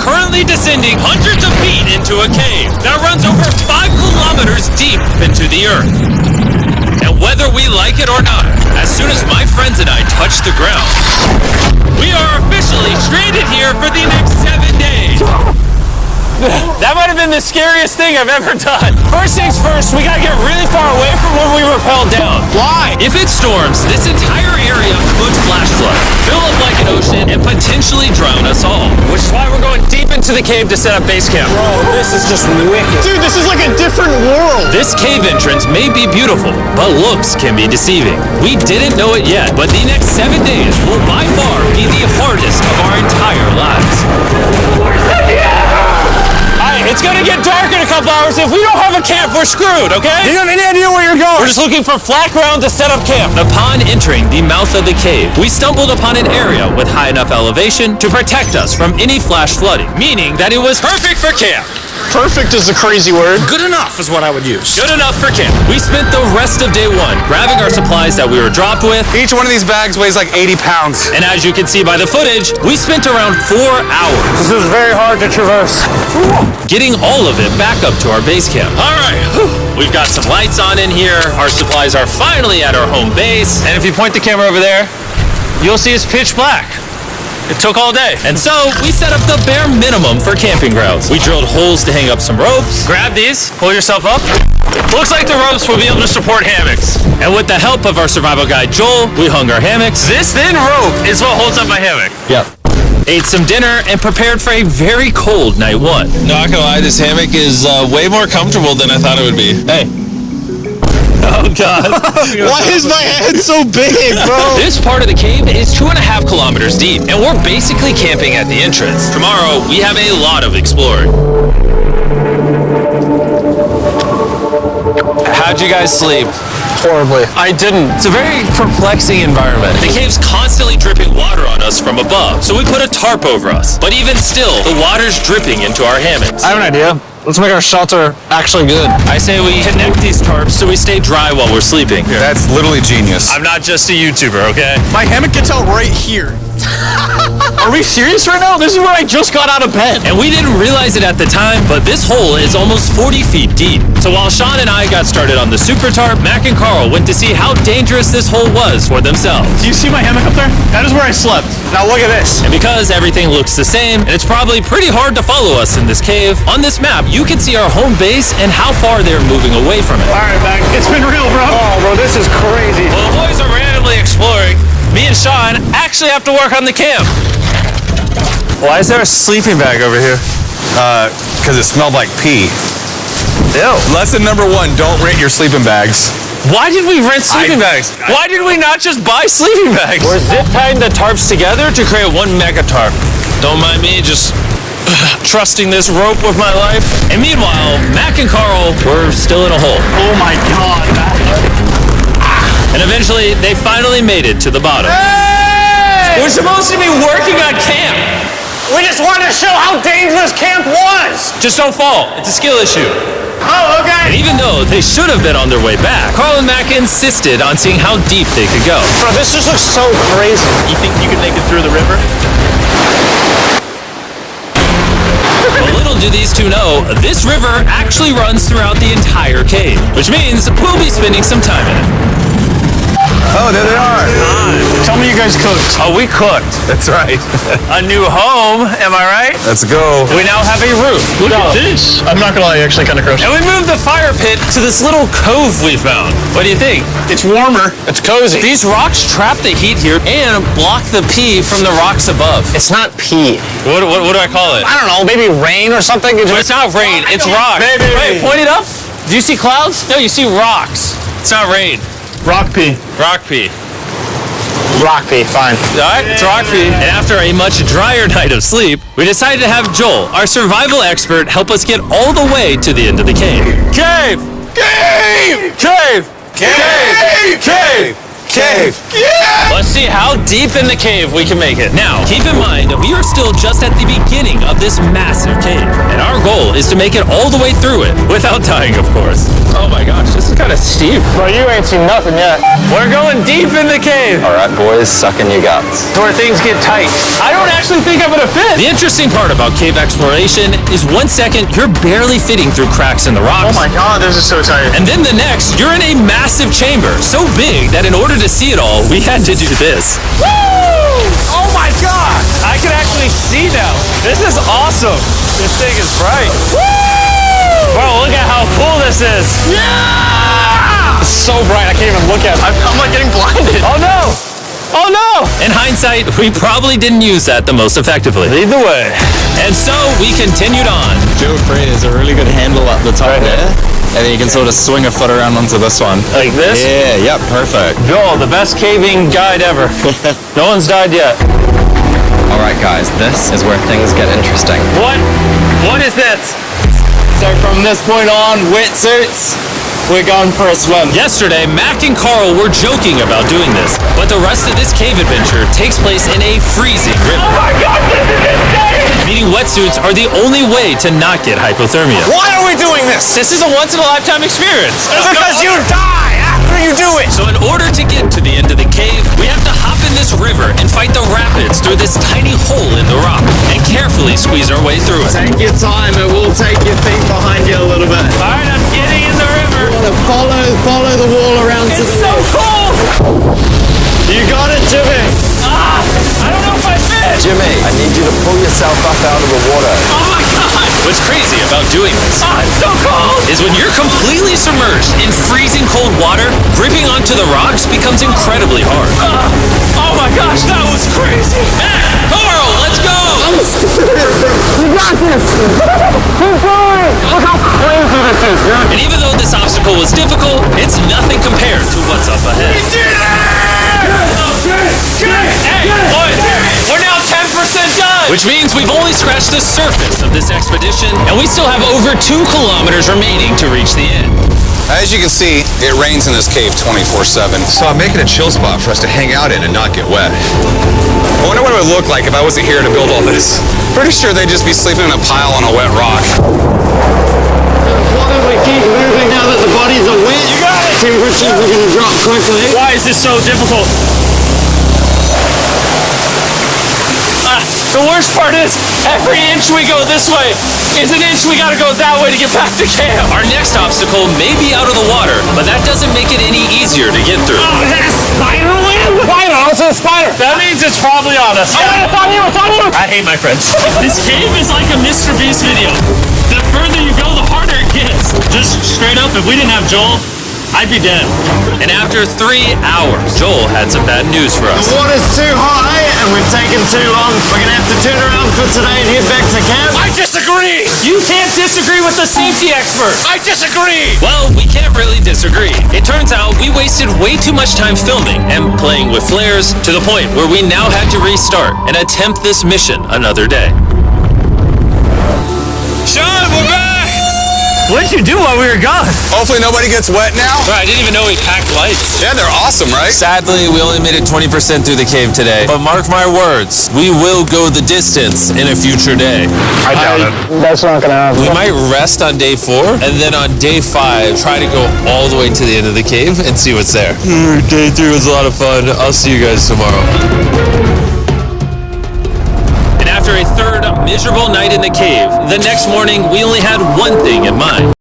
currently descending hundreds of feet into a cave that runs over 5 kilometers deep into the earth. And whether we like it or not, as soon as my friends and I touch the ground, we are officially stranded here for the next 7 days. That might have been the scariest thing I've ever done. First things first, we gotta get really far away from where we rappelled down. Why? If it storms, this entire area could flash flood, fill up like an ocean, and potentially drown us all. Which is why we're going deep into the cave to set up base camp. Bro, this is just wicked. Dude, this is like a different world. This cave entrance may be beautiful, but looks can be deceiving. We didn't know it yet, but the next 7 days will by far be the hardest of our entire lives. It's gonna get dark in a couple hours. If we don't have a camp, we're screwed, okay? Do you have any idea where you're going? We're just looking for flat ground to set up camp. Upon entering the mouth of the cave, we stumbled upon an area with high enough elevation to protect us from any flash flooding, meaning that it was perfect for camp. Perfect is a crazy word. Good enough is what I would use. Good enough for camp. We spent the rest of day one grabbing our supplies that we were dropped with. Each one of these bags weighs like 80 pounds. And as you can see by the footage, we spent around 4 hours. This is very hard to traverse. Getting all of it back up to our base camp. All right, we've got some lights on in here. Our supplies are finally at our home base. And if you point the camera over there, you'll see it's pitch black. It took all day. And so we set up the bare minimum for camping grounds. We drilled holes to hang up some ropes. Grab these, pull yourself up. Looks like the ropes will be able to support hammocks. And with the help of our survival guide, Joel, we hung our hammocks. This thin rope is what holds up my hammock. Yep. Ate some dinner and prepared for a very cold night one. Not gonna lie, this hammock is way more comfortable than I thought it would be. Hey. Oh, God. Why is my head so big, bro? This part of the cave is 2.5 kilometers deep, and we're basically camping at the entrance. Tomorrow, we have a lot of exploring. How'd you guys sleep? Horribly. I didn't. It's a very perplexing environment. The cave's constantly dripping water on us from above, so we put a tarp over us. But even still, the water's dripping into our hammocks. I have an idea. Let's make our shelter actually good. I say we connect these tarps so we stay dry while we're sleeping. That's literally genius. I'm not just a YouTuber, okay? My hammock gets out right here. Are we serious right now? This is where I just got out of bed. And we didn't realize it at the time, but this hole is almost 40 feet deep. So while Sean and I got started on the super tarp, Mac and Carl went to see how dangerous this hole was for themselves. Do you see my hammock up there? That is where I slept. Now look at this. And because everything looks the same, and it's probably pretty hard to follow us in this cave, on this map, you can see our home base and how far they're moving away from it. All right, Mac. It's been real, bro. Oh, bro, this is crazy. While the boys are randomly exploring, me and Sean actually have to work on the camp. Why is there a sleeping bag over here? Because it smelled like pee. Ew. Lesson number 1, don't rent your sleeping bags. Why did we rent sleeping bags? Why did we not just buy sleeping bags? We're zip tying the tarps together to create one mega tarp. Don't mind me, just trusting this rope with my life. And meanwhile, Mac and Carl were still in a hole. Oh my God, Mac. And eventually, they finally made it to the bottom. Hey! We're supposed to be working on camp. We just wanted to show how dangerous camp was. Just don't fall. It's a skill issue. Oh, okay. And even though they should have been on their way back, Carl and Mac insisted on seeing how deep they could go. Bro, this just looks so crazy. You think you could make it through the river? Well, little do these two know, this river actually runs throughout the entire cave, which means we'll be spending some time in it. Oh, there they are. Tell me you guys cooked. Oh, we cooked. That's right. A new home, am I right? Let's go. We now have a roof. Look at this. I'm not gonna lie, actually kind of gross. And we moved the fire pit to this little cove we found. What do you think? It's warmer. It's cozy. These rocks trap the heat here and block the pee from the rocks above. It's not pee. What do I call it? I don't know, maybe rain or something. But it's not rain, it's rocks. Maybe. Wait, point it up. Do you see clouds? No, you see rocks. It's not rain. Rock pee. Rock pee. Rock pee, fine. All right, it's rock pee. And after a much drier night of sleep, we decided to have Joel, our survival expert, help us get all the way to the end of the cave. Cave! Cave! Cave! Cave! Cave! cave. Let's see how deep in the cave we can make it. Now, keep in mind that we are still just at the beginning of this massive cave, and our goal is to make it all the way through it, without dying, of course. Oh my gosh, this is kind of steep. Well, you ain't seen nothing yet. We're going deep in the cave. All right, boys, suck in your guts. It's where things get tight. I don't actually think I'm gonna fit. The interesting part about cave exploration is 1 second, you're barely fitting through cracks in the rocks. Oh my god, this is so tight. And then the next, you're in a massive chamber, so big that in order to see it all, we had to do this. Woo! Oh my god! I can actually see now. This is awesome. This thing is bright. Woo! Bro, look at how cool this is. Yeah! It's so bright, I can't even look at it. I'm like getting blinded. Oh no! Oh no! In hindsight, we probably didn't use that the most effectively. Lead the way. And so we continued on. Joe Frey is a really good handle up the top there. And then you can sort of swing a foot around onto this one. Like this? Yeah, yep, perfect. Joel, the best caving guide ever. No one's died yet. All right, guys, this is where things get interesting. What? What is this? So from this point on, wetsuits, we're going for a swim. Yesterday, Mac and Carl were joking about doing this, but the rest of this cave adventure takes place in a freezing river. Oh my god, this is insane! Meaning wetsuits are the only way to not get hypothermia. Why are we doing this? This is a once-in-a-lifetime experience. Because you die after you do it. So in order to get to the end of the cave, we have to hop in this river and fight the rapids through this tiny hole in the rock and carefully squeeze our way through it. Take your time, it will take your feet behind you a little bit. All right, I'm getting in the river. Follow the wall around to It's the so cool! You got it, Jimmy! Ah! I don't know if I fit! Jimmy, I need you to pull yourself up out of the water. Oh my god! What's crazy about doing this Ah, it's so cold! is when you're completely submerged in freezing cold water, gripping onto the rocks becomes incredibly hard. Oh my gosh, that was crazy! Mac, Carl, let's go! We got this! Keep going! Look how crazy this is, dude! And even though this obstacle was difficult, it's nothing compared to what's up ahead. Hey, boys, we're now 10% done! Which means we've only scratched the surface of this expedition, and we still have over 2 kilometers remaining to reach the end. As you can see, it rains in this cave 24/7. So I'm making a chill spot for us to hang out in and not get wet. I wonder what it would look like if I wasn't here to build all this. Pretty sure they'd just be sleeping in a pile on a wet rock. Why don't we keep moving now that the bodies are wet? You got it! Temperatures are going to drop quickly. Why is this so difficult? The worst part is, every inch we go this way is an inch we gotta go that way to get back to camp. Our next obstacle may be out of the water, but that doesn't make it any easier to get through. Oh, is that a spider web? Spider, I was a spider. That means it's probably on us. Oh, it's on you, it's on you! I hate my friends. This cave is like a Mr. Beast video. The further you go, the harder it gets. Just straight up, if we didn't have Joel, I'd be dead. And after 3 hours, Joel had some bad news for us. The water's too high and we've taken too long. We're going to have to turn around for today and head back to camp. I disagree! You can't disagree with the safety expert! I disagree! Well, we can't really disagree. It turns out we wasted way too much time filming and playing with flares to the point where we now had to restart and attempt this mission another day. Sean, we're back! What did you do while we were gone? Hopefully nobody gets wet now. I didn't even know we packed lights. Yeah, they're awesome, right? Sadly, we only made it 20% through the cave today. But mark my words, we will go the distance in a future day. I doubt it. That's not gonna happen. We might rest on day 4, and then on day 5, try to go all the way to the end of the cave and see what's there. Day 3 was a lot of fun. I'll see you guys tomorrow. And after a third miserable night in the cave, the next morning we only had one thing in mind.